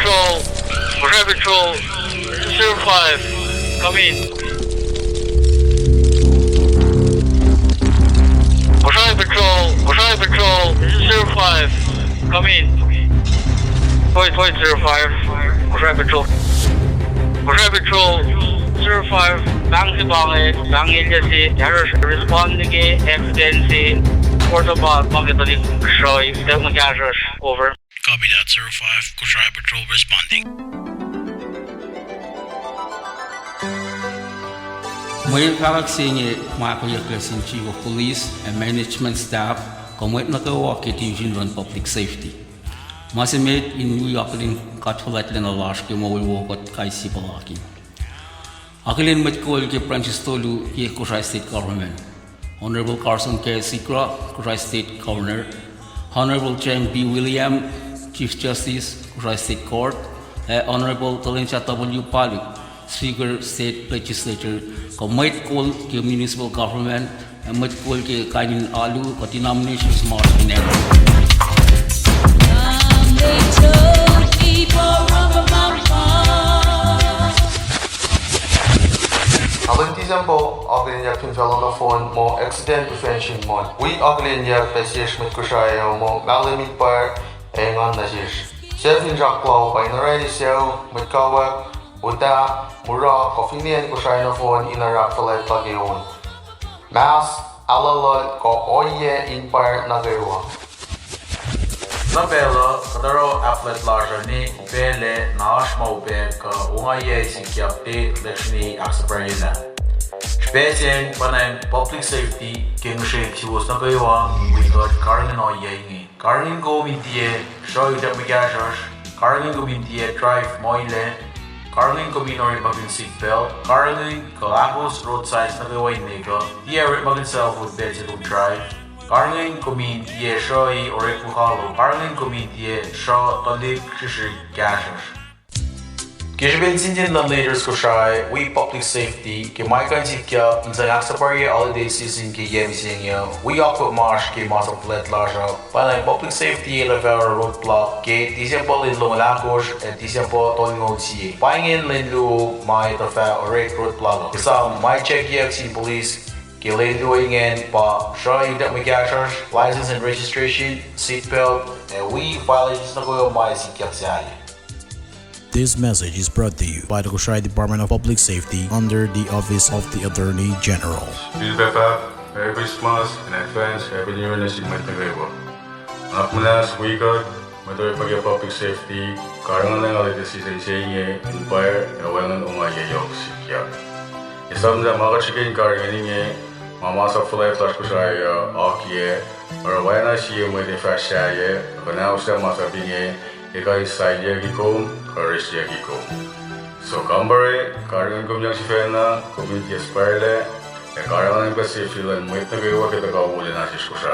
Patrol 05, come in. Kosrae Patrol 05, come in. Point 05, Kosrae Patrol 05, Bangladesh, error responding emergency, portable pocket of Kosrae, over. Copy that, 05, Kosrae Patrol responding. May karaksini makayakasin Chief of Police and management staff komit nakawaki Division 1 Public Safety. Masimit in New York din katfulat na lashki mawalwokot kay Sipalaki. Akilin matkol ke Francis Tolu ke Kosrae State Government. Honorable Carson K. Sikra, Kosrae State Governor. Honorable James B. William, Chief Justice, Kosrae State Court. Honorable Talencia W. Palik, Speaker State Legislature, might call the municipal government and might call the Kainin Alu, but the nominations march in Alintizambo, Aglinja Pinfell phone, more accident prevention mon. We Aglinja Pesish Mikushaya, more Malamit Bar, and on Najish. Seven Jacklow by Naradi Show, Mikawa. Uda, Mura, Coffinian Kushina phone in a Rafael Tagion. Mass, Alala, Ko Oye, Empire Nagawa. Nabella, Kadaro, Applet Larjani, Bele, Nash Mobe, Umaye, Sikiapte, Leshni, Axabrina. Spacing, Panam, Public Safety, King Shake, she was Nagawa, we got Karin Oye. Karin go Mintie, show you that we gash, Karin go Mintie, drive Moile. Carling Combinori Magin Seatbelt, Carling Kalakos roadside Nagaway Nego, Eric Magin Self with Bedside Drive, Carling Comin Ye Shoi or Ekuhalo, Carling Comin Ye Shaw Tolik Shishi Gashers. Kishbin Indian Leaders Kosrae, we public safety, Kimaikan Zikya, in the Naxapari holiday season Kiyemisinga, we offer marsh Ki Master Flat Larja, but public safety Lavera roadblock, Gate, December in Lomalakos, and December Tolingo Sea. Buying in Lindu, my Tafa or Red Roadblock. Kisam, my check EXC police, Killing doing in, but showing that we capture license and registration, seatbelt, and we violations Nagoyo my Zikya. This message is brought to you by the Kosrae Department of Public Safety under the Office of the Attorney General. Merry Christmas in advance, Happy New Year na si Magtagaywa. Anak mo na sa weekend, matuloy pag-public safety, karangan na nga si Sensei Empire, ewangan umayayok si Kya. Isang na makachikin karangan niya, mamasa flight flash ko siya akiye, or na siya mo din fashiaye, kanaw siya masabi niya, ikaw side yagikom, karis yagikom. So kambare, karangan ko niya si Fena, community aspire le, karangan ko si Filan, may tagaywa kita ka uli na si Kosrae.